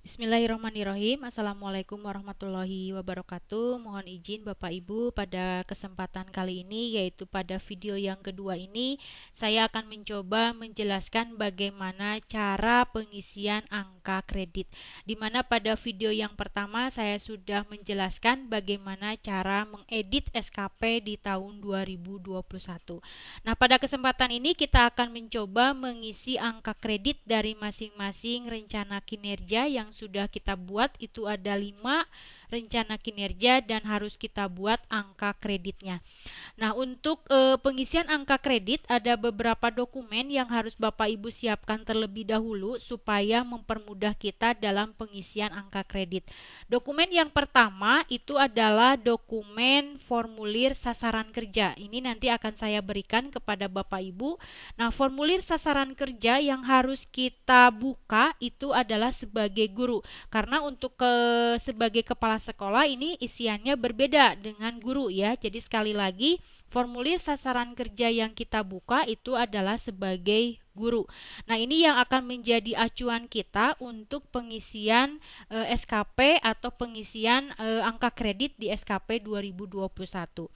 Bismillahirrahmanirrahim. Assalamualaikum warahmatullahi wabarakatuh. Mohon izin Bapak Ibu, pada kesempatan kali ini, yaitu pada video yang kedua ini, saya akan mencoba menjelaskan bagaimana cara pengisian angka kredit. Di mana pada video yang pertama saya sudah menjelaskan bagaimana cara mengedit SKP di tahun 2021. Nah, pada kesempatan ini kita akan mencoba mengisi angka kredit dari masing-masing rencana kinerja yang sudah kita buat. Itu ada 5 rencana kinerja dan harus kita buat angka kreditnya. Nah, untuk pengisian angka kredit ada beberapa dokumen yang harus Bapak Ibu siapkan terlebih dahulu supaya mempermudah kita dalam pengisian angka kredit. Dokumen yang pertama itu adalah dokumen formulir sasaran kerja. Ini nanti akan saya berikan kepada Bapak Ibu. Nah, formulir sasaran kerja yang harus kita buka itu adalah sebagai guru. Karena untuk sebagai kepala sekolah ini isiannya berbeda dengan guru ya. Jadi sekali lagi, formulir sasaran kerja yang kita buka itu adalah sebagai guru. Nah, ini yang akan menjadi acuan kita untuk pengisian SKP atau pengisian angka kredit di SKP 2021.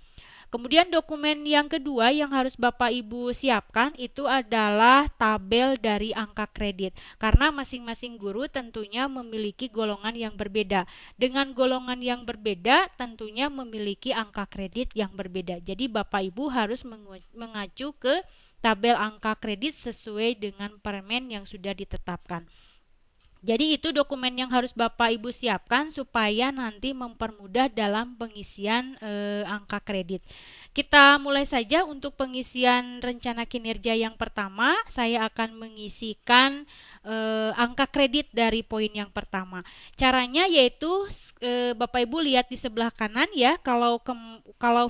Kemudian dokumen yang kedua yang harus Bapak Ibu siapkan itu adalah tabel dari angka kredit. Karena masing-masing guru tentunya memiliki golongan yang berbeda. Dengan golongan yang berbeda tentunya memiliki angka kredit yang berbeda. Jadi Bapak Ibu harus mengacu ke tabel angka kredit sesuai dengan permen yang sudah ditetapkan. Jadi itu dokumen yang harus Bapak Ibu siapkan supaya nanti mempermudah dalam pengisian angka kredit. Kita mulai saja untuk pengisian rencana kinerja yang pertama. Saya akan mengisikan angka kredit dari poin yang pertama. Caranya yaitu Bapak Ibu lihat di sebelah kanan ya. Kalau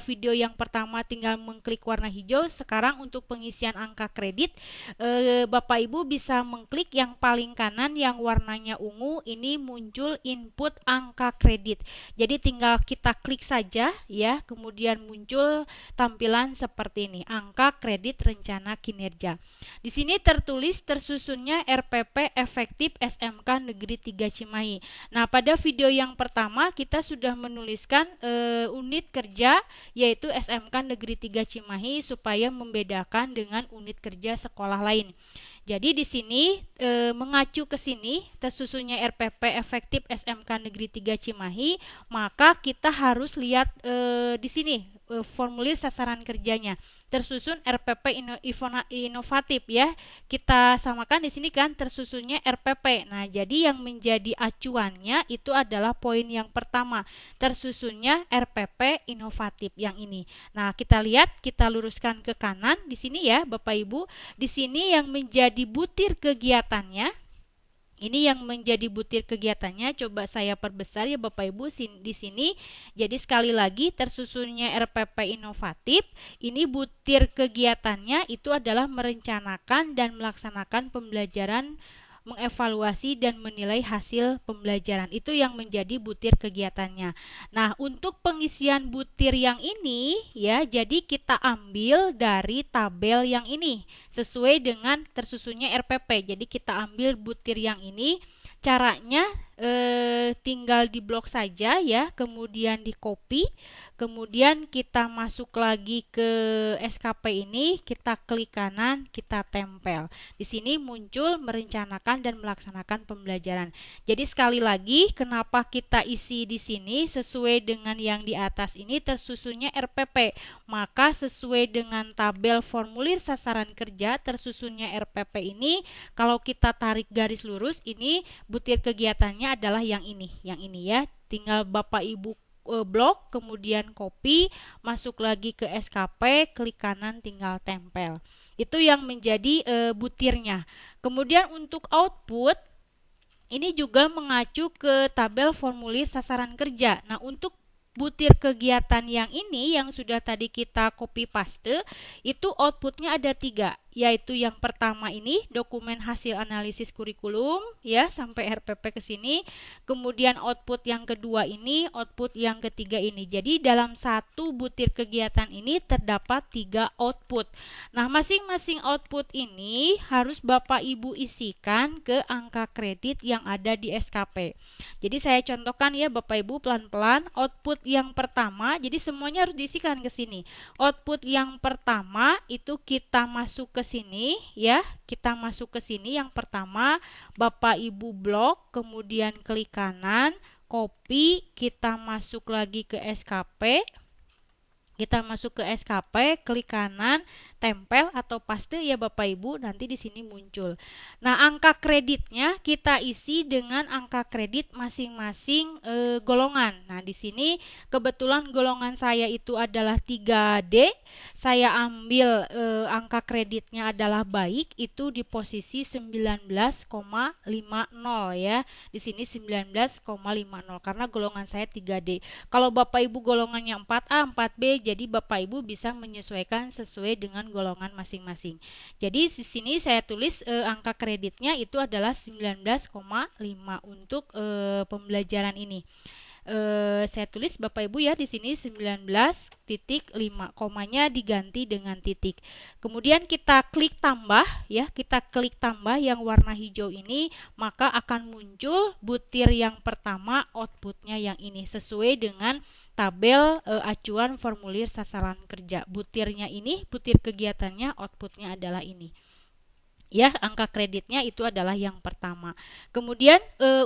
video yang pertama tinggal mengklik warna hijau, sekarang untuk pengisian angka kredit Bapak Ibu bisa mengklik yang paling kanan yang warnanya ungu, ini muncul input angka kredit. Jadi tinggal kita klik saja ya, kemudian muncul tampilan seperti ini, angka kredit rencana kinerja. Di sini tertulis tersusunnya RPP efektif SMK Negeri 3 Cimahi. Nah, pada video yang pertama kita sudah menuliskan unit kerja yaitu SMK Negeri 3 Cimahi supaya membedakan dengan unit kerja sekolah lain. Jadi di sini mengacu ke sini tersusunnya RPP efektif SMK Negeri 3 Cimahi, maka kita harus lihat di sini formulir sasaran kerjanya tersusun RPP inovatif ya. Kita samakan di sini kan tersusunnya RPP. Nah, jadi yang menjadi acuannya itu adalah poin yang pertama, tersusunnya RPP inovatif yang ini. Nah, kita lihat, kita luruskan ke kanan di sini ya, Bapak Ibu. Di sini yang menjadi butir kegiatannya, ini yang menjadi butir kegiatannya, coba saya perbesar ya Bapak Ibu di sini. Jadi sekali lagi tersusunnya RPP inovatif, ini butir kegiatannya itu adalah merencanakan dan melaksanakan pembelajaran, mengevaluasi dan menilai hasil pembelajaran. Itu yang menjadi butir kegiatannya. Nah, untuk pengisian butir yang ini ya, jadi kita ambil dari tabel yang ini sesuai dengan tersusunnya RPP. Jadi kita ambil butir yang ini. Caranya tinggal diblok saja ya, kemudian di copy, kemudian kita masuk lagi ke SKP ini, kita klik kanan, kita tempel. Di sini muncul merencanakan dan melaksanakan pembelajaran. Jadi sekali lagi, kenapa kita isi di sini sesuai dengan yang di atas ini tersusunnya RPP, maka sesuai dengan tabel formulir sasaran kerja tersusunnya RPP ini, kalau kita tarik garis lurus ini butir kegiatannya adalah yang ini ya. Tinggal Bapak Ibu blok, kemudian copy, masuk lagi ke SKP, klik kanan, tinggal tempel. Itu yang menjadi butirnya. Kemudian untuk output ini juga mengacu ke tabel formulir sasaran kerja. Nah, untuk butir kegiatan yang ini yang sudah tadi kita copy paste itu outputnya ada 3. yaitu yang pertama ini dokumen hasil analisis kurikulum ya sampai RPP ke sini. Kemudian output yang kedua ini, output yang ketiga ini. Jadi dalam satu butir kegiatan ini terdapat 3 output. Nah, masing-masing output ini harus Bapak Ibu isikan ke angka kredit yang ada di SKP. Jadi saya contohkan ya Bapak Ibu pelan-pelan. Output yang pertama, jadi semuanya harus diisikan ke sini. Output yang pertama itu kita masuk ke sini ya, kita masuk ke sini. Yang pertama Bapak Ibu blok, kemudian klik kanan, copy, kita masuk lagi ke SKP. Kita masuk ke SKP, klik kanan, tempel atau paste ya Bapak Ibu, nanti di sini muncul. Nah, angka kreditnya kita isi dengan angka kredit masing-masing golongan. Nah, di sini kebetulan golongan saya itu adalah 3D. Saya ambil angka kreditnya adalah baik, itu di posisi 19,50 ya. Di sini 19,50 karena golongan saya 3D. Kalau Bapak Ibu golongannya 4A, 4B, jadi Bapak Ibu bisa menyesuaikan sesuai dengan golongan masing-masing. Jadi di sini saya tulis angka kreditnya itu adalah 19,5 untuk pembelajaran ini. Saya tulis Bapak Ibu ya di sini 19,5, komanya diganti dengan titik. Kemudian kita klik tambah ya, kita klik tambah yang warna hijau ini, maka akan muncul butir yang pertama outputnya yang ini sesuai dengan tabel acuan formulir sasaran kerja. Butirnya ini, butir kegiatannya, outputnya adalah ini. Ya, angka kreditnya itu adalah yang pertama. Kemudian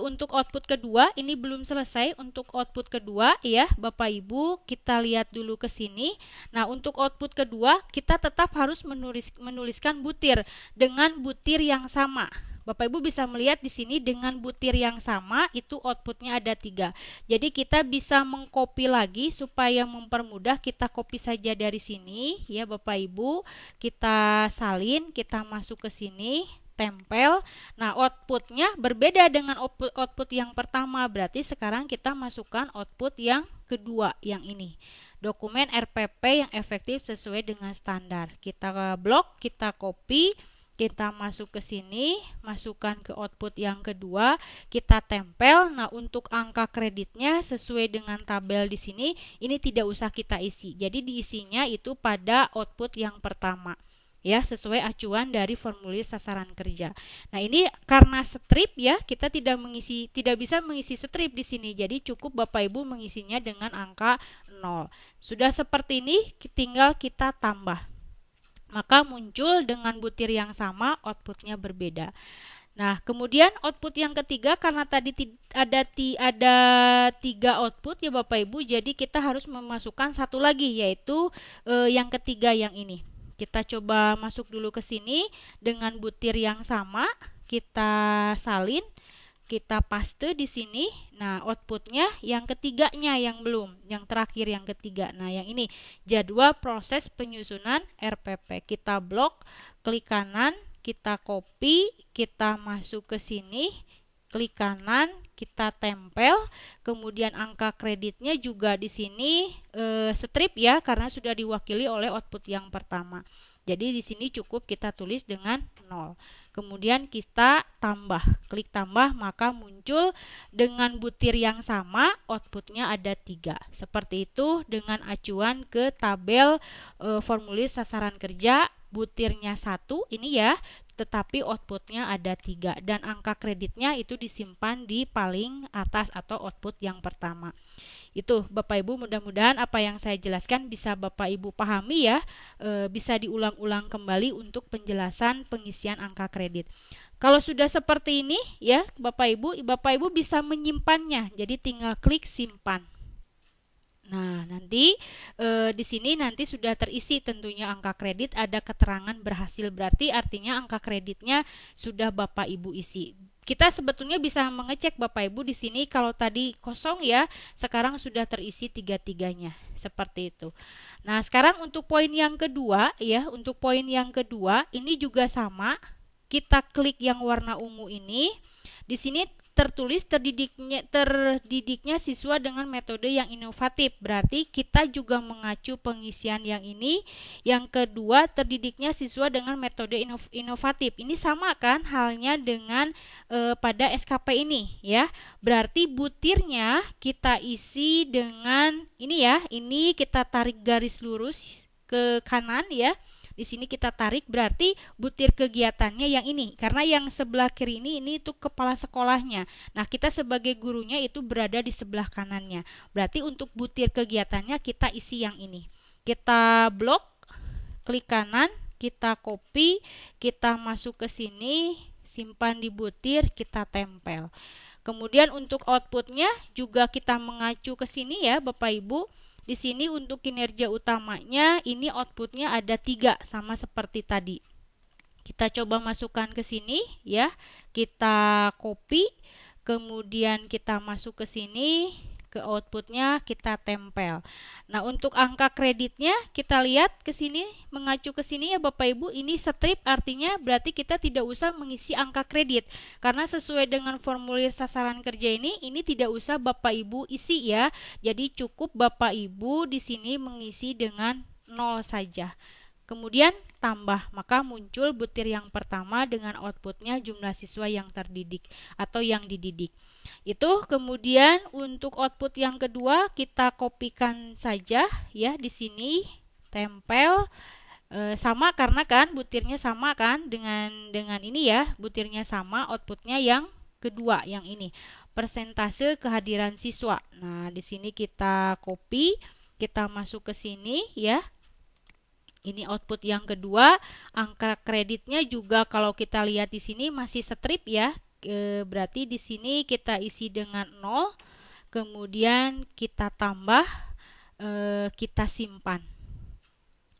untuk output kedua ini belum selesai. Untuk output kedua ya Bapak Ibu, kita lihat dulu ke sini. Nah, untuk output kedua kita tetap harus menuliskan butir dengan butir yang sama. Bapak Ibu bisa melihat di sini dengan butir yang sama itu outputnya ada 3. Jadi kita bisa mengcopy lagi supaya mempermudah, kita copy saja dari sini ya Bapak Ibu. Kita salin, kita masuk ke sini, tempel. Nah, outputnya berbeda dengan output yang pertama, berarti sekarang kita masukkan output yang kedua yang ini. Dokumen RPP yang efektif sesuai dengan standar. Kita blok, kita copy, kita masuk ke sini, masukkan ke output yang kedua, kita tempel. Nah, untuk angka kreditnya sesuai dengan tabel di sini, ini tidak usah kita isi. Jadi diisinya itu pada output yang pertama. Ya, sesuai acuan dari formulir sasaran kerja. Nah, ini karena strip ya, kita tidak bisa mengisi strip di sini. Jadi cukup Bapak Ibu mengisinya dengan angka 0. Sudah seperti ini, tinggal kita tambah. Maka muncul dengan butir yang sama, outputnya berbeda. Nah, kemudian output yang ketiga, karena tadi ada 3 output ya Bapak Ibu, jadi kita harus memasukkan satu lagi, yaitu yang ketiga yang ini. Kita coba masuk dulu ke sini dengan butir yang sama, kita salin, kita paste di sini. Nah, outputnya yang ketiganya yang belum, yang terakhir yang ketiga. Nah, yang ini jadwal proses penyusunan RPP. Kita blok, klik kanan, kita copy, kita masuk ke sini, klik kanan, kita tempel. Kemudian angka kreditnya juga di sini strip ya, karena sudah diwakili oleh output yang pertama. Jadi di sini cukup kita tulis dengan 0. Kemudian kita tambah, klik tambah, maka muncul dengan butir yang sama, outputnya ada 3. Seperti itu dengan acuan ke tabel formulir sasaran kerja, butirnya 1 ini ya, tetapi outputnya ada 3 dan angka kreditnya itu disimpan di paling atas atau output yang pertama. Itu Bapak Ibu, mudah-mudahan apa yang saya jelaskan bisa Bapak Ibu pahami ya, bisa diulang-ulang kembali untuk penjelasan pengisian angka kredit. Kalau sudah seperti ini ya Bapak Ibu bisa menyimpannya, jadi tinggal klik simpan. Nah, nanti di sini nanti sudah terisi tentunya angka kredit, ada keterangan berhasil, berarti artinya angka kreditnya sudah Bapak Ibu isi. Kita sebetulnya bisa mengecek Bapak Ibu di sini, kalau tadi kosong ya, sekarang sudah terisi 3-3-nya. Seperti itu. Nah, sekarang untuk poin yang kedua ya, untuk poin yang kedua ini juga sama. Kita klik yang warna ungu ini. Di sini tertulis terdidiknya siswa dengan metode yang inovatif. Berarti kita juga mengacu pengisian yang ini. Yang kedua, terdidiknya siswa dengan metode inovatif. Ini sama kan halnya dengan pada SKP ini ya. Berarti butirnya kita isi dengan ini ya. Ini kita tarik garis lurus ke kanan ya. Di sini kita tarik, berarti butir kegiatannya yang ini. Karena yang sebelah kiri ini itu kepala sekolahnya. Nah, kita sebagai gurunya itu berada di sebelah kanannya. Berarti untuk butir kegiatannya kita isi yang ini. Kita blok, klik kanan, kita copy, kita masuk ke sini, simpan di butir, kita tempel. Kemudian untuk outputnya juga kita mengacu ke sini ya Bapak Ibu. Di sini untuk kinerja utamanya ini outputnya ada 3 sama seperti tadi. Kita coba masukkan ke sini ya. Kita copy, kemudian kita masuk ke sini, ke outputnya kita tempel. Nah, untuk angka kreditnya kita lihat ke sini, mengacu ke sini ya Bapak Ibu, ini strip artinya berarti kita tidak usah mengisi angka kredit. Karena sesuai dengan formulir sasaran kerja ini tidak usah Bapak Ibu isi ya. Jadi cukup Bapak Ibu di sini mengisi dengan 0 saja. Kemudian tambah, maka muncul butir yang pertama dengan outputnya jumlah siswa yang terdidik atau yang dididik. Itu kemudian untuk output yang kedua kita kopikan saja ya di sini, tempel sama karena kan butirnya sama kan dengan ini ya, butirnya sama, outputnya yang kedua yang ini. Persentase kehadiran siswa. Nah, di sini kita copy, kita masuk ke sini ya. Ini output yang kedua, angka kreditnya juga kalau kita lihat di sini masih strip ya. Berarti di sini kita isi dengan 0, kemudian kita tambah, kita simpan.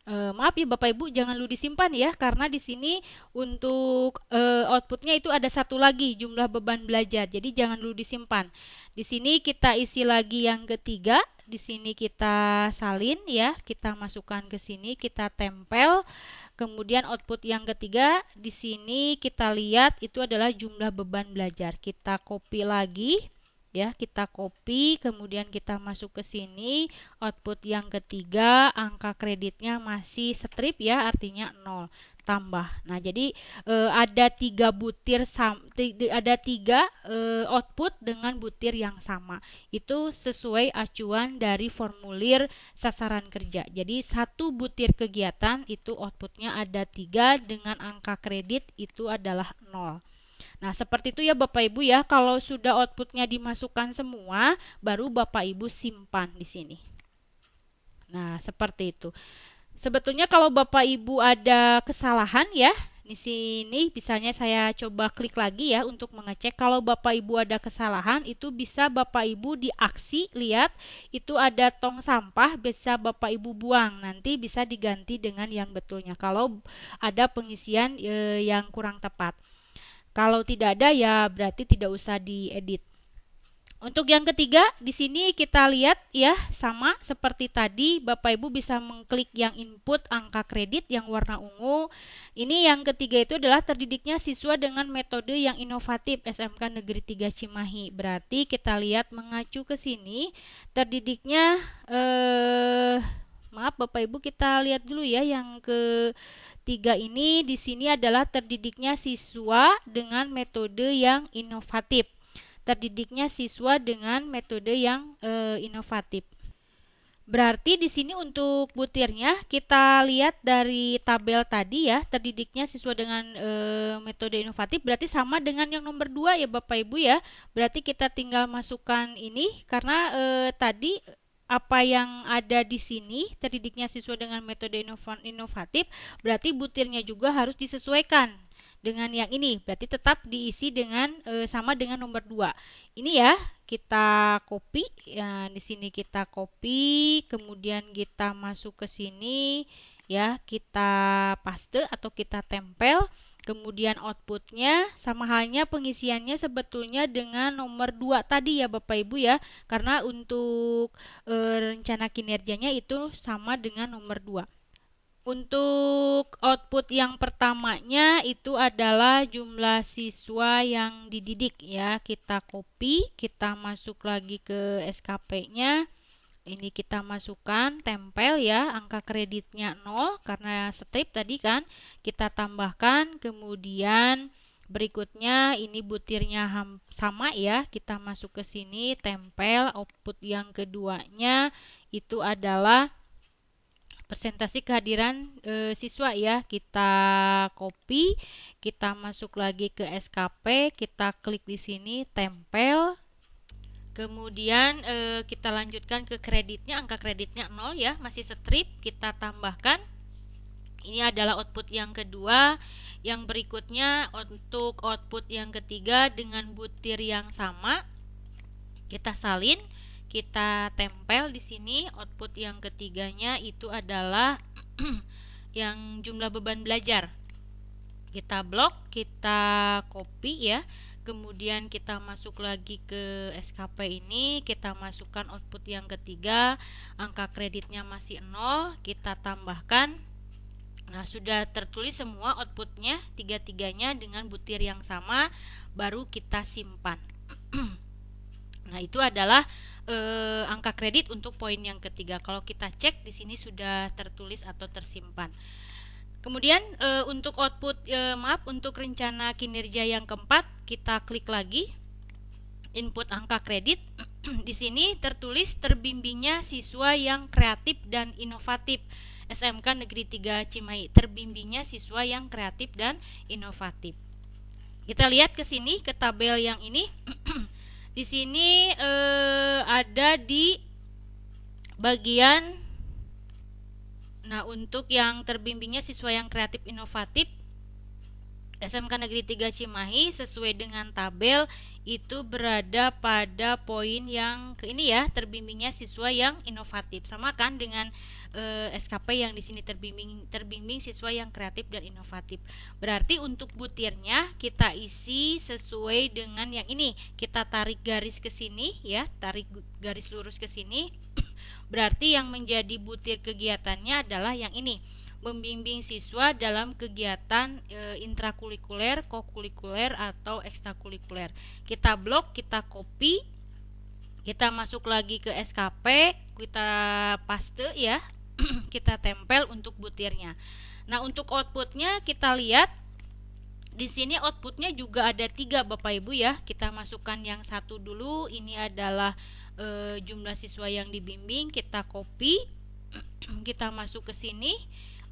Maaf ya Bapak Ibu, jangan lupa disimpan ya, karena di sini untuk outputnya itu ada satu lagi jumlah beban belajar, jadi jangan lupa disimpan. Di sini kita isi lagi yang ketiga. Di sini kita salin ya, kita masukkan ke sini, kita tempel. Kemudian output yang ketiga di sini kita lihat itu adalah jumlah beban belajar. Kita copy lagi ya, kita copy, kemudian kita masuk ke sini. Output yang ketiga angka kreditnya masih strip ya, artinya 0, tambah. Nah, jadi ada 3 butir ada 3 output dengan butir yang sama. Itu sesuai acuan dari formulir sasaran kerja. Jadi satu butir kegiatan itu outputnya ada 3 dengan angka kredit itu adalah 0. Nah, seperti itu ya Bapak Ibu ya. Kalau sudah outputnya dimasukkan semua, baru Bapak Ibu simpan di sini. Nah, seperti itu. Sebetulnya kalau Bapak Ibu ada kesalahan ya, di sini misalnya saya coba klik lagi ya untuk mengecek. Kalau Bapak Ibu ada kesalahan, itu bisa Bapak Ibu di aksi lihat itu ada tong sampah, bisa Bapak Ibu buang. Nanti bisa diganti dengan yang betulnya kalau ada pengisian yang kurang tepat. Kalau tidak ada ya berarti tidak usah diedit. Untuk yang ketiga, di sini kita lihat ya, sama seperti tadi, Bapak Ibu bisa mengklik yang input angka kredit yang warna ungu. Ini yang ketiga itu adalah terdidiknya siswa dengan metode yang inovatif SMK Negeri 3 Cimahi. Berarti kita lihat mengacu ke sini, terdidiknya maaf Bapak Ibu, kita lihat dulu ya yang ketiga ini. Di sini adalah terdidiknya siswa dengan metode yang inovatif. Terdidiknya siswa dengan metode yang inovatif. Berarti di sini untuk butirnya kita lihat dari tabel tadi ya, terdidiknya siswa dengan metode inovatif berarti sama dengan yang nomor 2 ya Bapak Ibu ya. Berarti kita tinggal masukkan ini karena tadi apa yang ada di sini terdidiknya siswa dengan metode inovatif, berarti butirnya juga harus disesuaikan dengan yang ini, berarti tetap diisi dengan sama dengan nomor 2. Ini ya, kita copy ya, di sini kita copy, kemudian kita masuk ke sini ya, kita paste atau kita tempel. Kemudian outputnya sama halnya pengisiannya sebetulnya dengan nomor 2 tadi ya Bapak Ibu ya, karena untuk rencana kinerjanya itu sama dengan nomor 2. Untuk output yang pertamanya itu adalah jumlah siswa yang dididik ya. Kita copy, kita masuk lagi ke SKP-nya. Ini kita masukkan, tempel ya, angka kreditnya 0 karena strip tadi kan. Kita tambahkan, kemudian berikutnya ini butirnya sama ya. Kita masuk ke sini, tempel. Output yang keduanya itu adalah presentasi kehadiran siswa ya. Kita copy, kita masuk lagi ke SKP, kita klik di sini, tempel. Kemudian kita lanjutkan ke kreditnya, angka kreditnya 0 ya, masih strip, kita tambahkan. Ini adalah output yang kedua. Yang berikutnya untuk output yang ketiga dengan butir yang sama, kita salin, kita tempel di sini. Output yang ketiganya itu adalah yang jumlah beban belajar. Kita blok, kita copy ya. Kemudian kita masuk lagi ke SKP ini, kita masukkan output yang ketiga, angka kreditnya masih 0, kita tambahkan. Nah, sudah tertulis semua outputnya, tiga-tiganya dengan butir yang sama, baru kita simpan. Nah, itu adalah angka kredit untuk poin yang ketiga. Kalau kita cek di sini sudah tertulis atau tersimpan. Kemudian untuk output untuk rencana kinerja yang keempat, kita klik lagi input angka kredit. Di sini tertulis terbimbingnya siswa yang kreatif dan inovatif. SMK Negeri 3 Cimahi, terbimbingnya siswa yang kreatif dan inovatif. Kita lihat ke sini ke tabel yang ini. Di sini ada di bagian, nah untuk yang terbimbingnya siswa yang kreatif inovatif SMK Negeri 3 Cimahi sesuai dengan tabel itu berada pada poin yang ke ini ya, terbimbingnya siswa yang inovatif. Sama kan dengan SKP yang di sini terbimbing siswa yang kreatif dan inovatif. Berarti untuk butirnya kita isi sesuai dengan yang ini. Kita tarik garis ke sini ya, tarik garis lurus ke sini. Berarti yang menjadi butir kegiatannya adalah yang ini, membimbing siswa dalam kegiatan intrakurikuler, kokurikuler, atau ekstrakurikuler. Kita blok, kita copy, kita masuk lagi ke SKP, kita paste ya, kita tempel untuk butirnya. Nah, untuk outputnya kita lihat di sini outputnya juga ada 3 Bapak Ibu ya. Kita masukkan yang satu dulu, ini adalah jumlah siswa yang dibimbing, kita copy, kita masuk ke sini,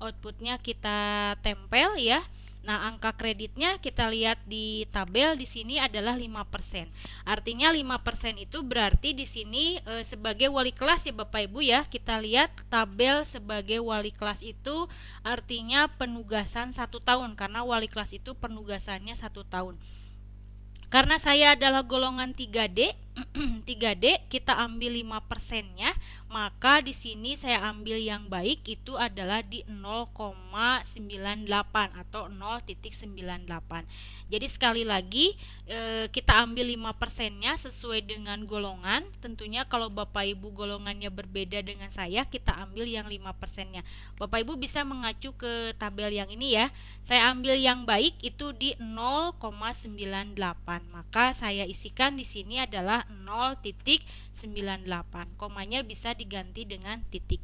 outputnya kita tempel ya. Nah, angka kreditnya kita lihat di tabel di sini adalah 5%. Artinya 5% itu berarti di sini sebagai wali kelas ya Bapak Ibu ya. Kita lihat tabel sebagai wali kelas itu artinya penugasan 1 tahun, karena wali kelas itu penugasannya 1 tahun. Karena saya adalah golongan 3D, 3D kita ambil 5%-nya, maka di sini saya ambil yang baik itu adalah di 0,98 atau 0,98. Jadi sekali lagi kita ambil 5%-nya sesuai dengan golongan. Tentunya kalau Bapak Ibu golongannya berbeda dengan saya, kita ambil yang 5%-nya. Bapak Ibu bisa mengacu ke tabel yang ini ya. Saya ambil yang baik itu di 0,98. Maka saya isikan di sini adalah 0,98. Komanya bisa diganti dengan titik.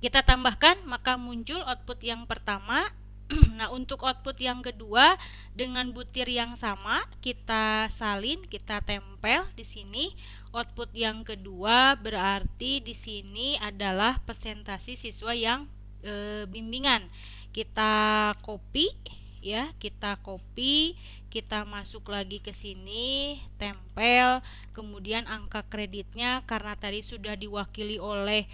Kita tambahkan, maka muncul output yang pertama. Nah, untuk output yang kedua dengan butir yang sama, kita salin, kita tempel di sini. Output yang kedua berarti di sini adalah presentasi siswa yang bimbingan. Kita copy ya, kita copy, kita masuk lagi ke sini, tempel, kemudian angka kreditnya karena tadi sudah diwakili oleh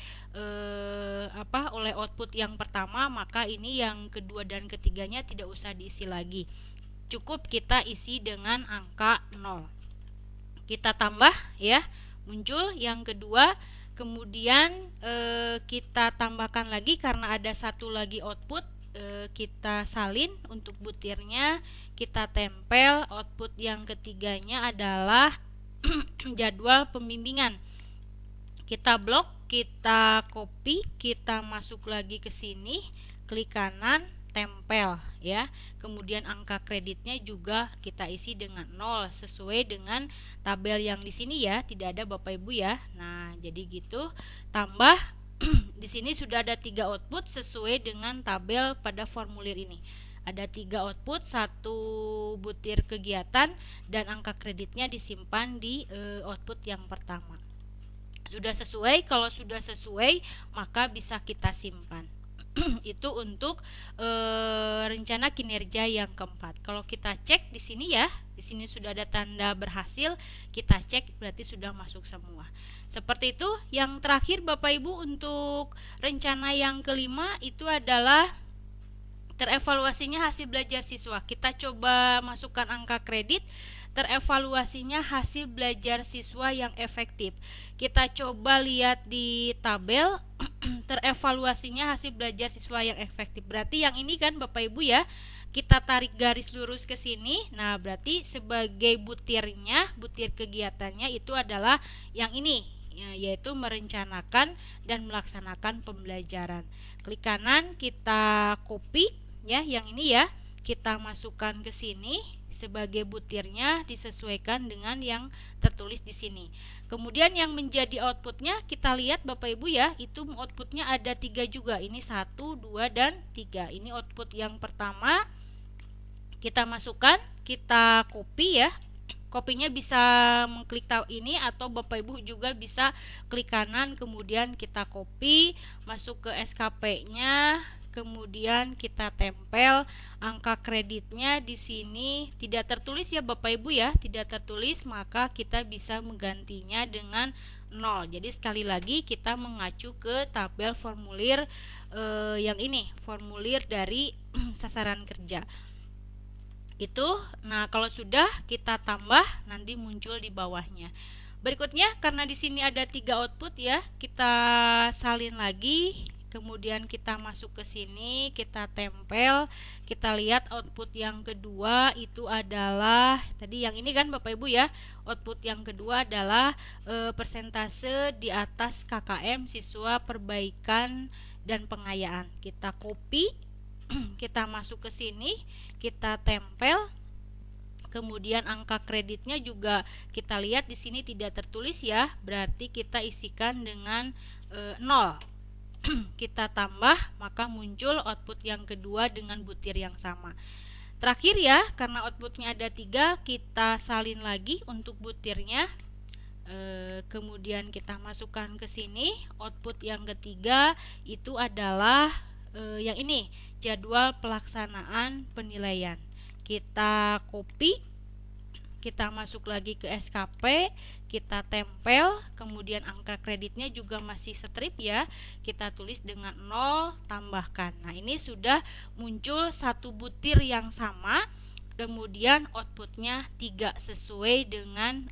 oleh output yang pertama, maka ini yang kedua dan ketiganya tidak usah diisi lagi. Cukup kita isi dengan angka 0. Kita tambah ya, muncul yang kedua. Kemudian kita tambahkan lagi karena ada satu lagi output, kita salin untuk butirnya, kita tempel. Output yang ketiganya adalah jadwal pembimbingan. Kita blok, kita copy, kita masuk lagi ke sini, klik kanan, tempel ya. Kemudian angka kreditnya juga kita isi dengan 0 sesuai dengan tabel yang di sini ya, tidak ada Bapak Ibu ya. Nah, jadi gitu. Tambah di sini sudah ada 3 output sesuai dengan tabel pada formulir ini. Ada 3 output, 1 butir kegiatan dan angka kreditnya disimpan di output yang pertama. Sudah sesuai? Kalau sudah sesuai, maka bisa kita simpan. Itu untuk rencana kinerja yang keempat. Kalau kita cek di sini ya, di sini sudah ada tanda berhasil, kita cek berarti sudah masuk semua. Seperti itu. Yang terakhir Bapak Ibu, untuk rencana yang kelima itu adalah terevaluasinya hasil belajar siswa. Kita coba masukkan angka kredit, terevaluasinya hasil belajar siswa yang efektif. Kita coba lihat di tabel terevaluasinya hasil belajar siswa yang efektif. Berarti yang ini kan Bapak Ibu ya. Kita tarik garis lurus ke sini. Nah, berarti sebagai butirnya, butir kegiatannya itu adalah yang ini, yaitu merencanakan dan melaksanakan pembelajaran. Klik kanan, kita copy ya, yang ini ya, kita masukkan ke sini sebagai butirnya, disesuaikan dengan yang tertulis di sini. Kemudian yang menjadi outputnya kita lihat Bapak Ibu ya, itu outputnya ada 3 juga. Ini 1, 2, dan 3. Ini output yang pertama. Kita masukkan, kita copy ya. Kopinya bisa mengklik tab ini, atau Bapak Ibu juga bisa klik kanan kemudian kita copy, masuk ke SKP-nya, kemudian kita tempel. Angka kreditnya di sini tidak tertulis ya Bapak Ibu ya, tidak tertulis, maka kita bisa menggantinya dengan 0. Jadi sekali lagi kita mengacu ke tabel formulir yang ini, formulir dari sasaran kerja itu. Nah, kalau sudah kita tambah, nanti muncul di bawahnya. Berikutnya, karena di sini ada 3 output ya, kita salin lagi, kemudian kita masuk ke sini, kita tempel. Kita lihat output yang kedua itu adalah tadi yang ini kan Bapak Ibu ya. Output yang kedua adalah persentase di atas KKM siswa perbaikan dan pengayaan. Kita copy, kita masuk ke sini, kita tempel. Kemudian angka kreditnya juga kita lihat di sini tidak tertulis ya, berarti kita isikan dengan 0. Kita tambah, maka muncul output yang kedua dengan butir yang sama. Terakhir ya, karena outputnya ada 3, kita salin lagi untuk butirnya. Kemudian kita masukkan ke sini. Output yang ketiga itu adalah yang ini, jadwal pelaksanaan penilaian. Kita copy, kita masuk lagi ke SKP, kita tempel, kemudian angka kreditnya juga masih strip ya, kita tulis dengan 0, tambahkan. Nah, ini sudah muncul satu butir yang sama, kemudian outputnya 3 sesuai dengan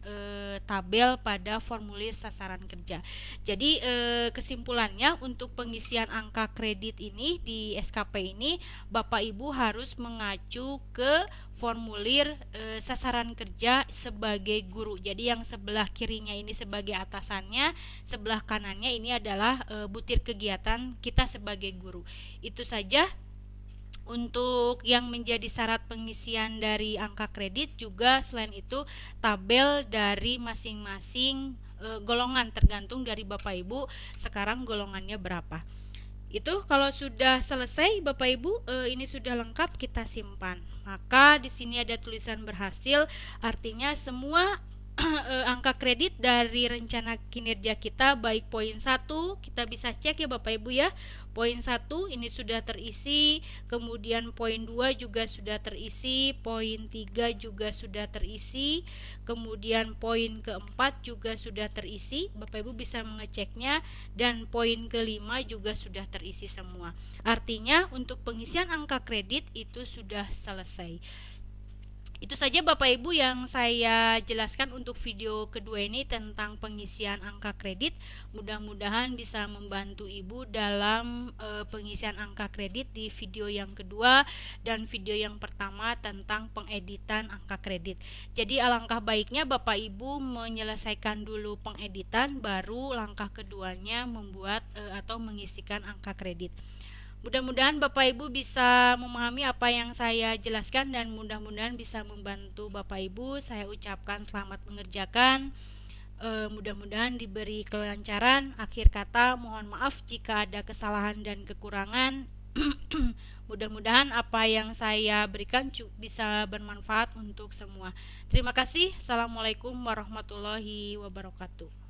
tabel pada formulir sasaran kerja. Jadi kesimpulannya, untuk pengisian angka kredit ini di SKP ini Bapak Ibu harus mengacu ke formulir sasaran kerja sebagai guru. Jadi yang sebelah kirinya ini sebagai atasannya, sebelah kanannya ini adalah butir kegiatan kita sebagai guru. Itu saja. Untuk yang menjadi syarat pengisian dari angka kredit juga selain itu tabel dari masing-masing golongan, tergantung dari Bapak Ibu sekarang golongannya berapa. Itu kalau sudah selesai Bapak Ibu, ini sudah lengkap, kita simpan. Maka di sini ada tulisan berhasil, artinya semua angka kredit dari rencana kinerja kita, baik poin 1 kita bisa cek ya Bapak Ibu ya. Poin 1 ini sudah terisi, kemudian poin 2 juga sudah terisi, poin 3 juga sudah terisi, kemudian poin keempat juga sudah terisi. Bapak Ibu bisa mengeceknya, dan poin kelima juga sudah terisi semua. Artinya untuk pengisian angka kredit itu sudah selesai. Itu saja Bapak Ibu yang saya jelaskan untuk video kedua ini tentang pengisian angka kredit. Mudah-mudahan bisa membantu Ibu dalam pengisian angka kredit di video yang kedua dan video yang pertama tentang pengeditan angka kredit. Jadi alangkah baiknya Bapak Ibu menyelesaikan dulu pengeditan, baru langkah keduanya membuat atau mengisikan angka kredit. Mudah-mudahan Bapak Ibu bisa memahami apa yang saya jelaskan dan mudah-mudahan bisa membantu Bapak Ibu. Saya ucapkan selamat mengerjakan. Mudah-mudahan diberi kelancaran. Akhir kata, mohon maaf jika ada kesalahan dan kekurangan. Mudah-mudahan apa yang saya berikan bisa bermanfaat untuk semua. Terima kasih. Assalamualaikum warahmatullahi wabarakatuh.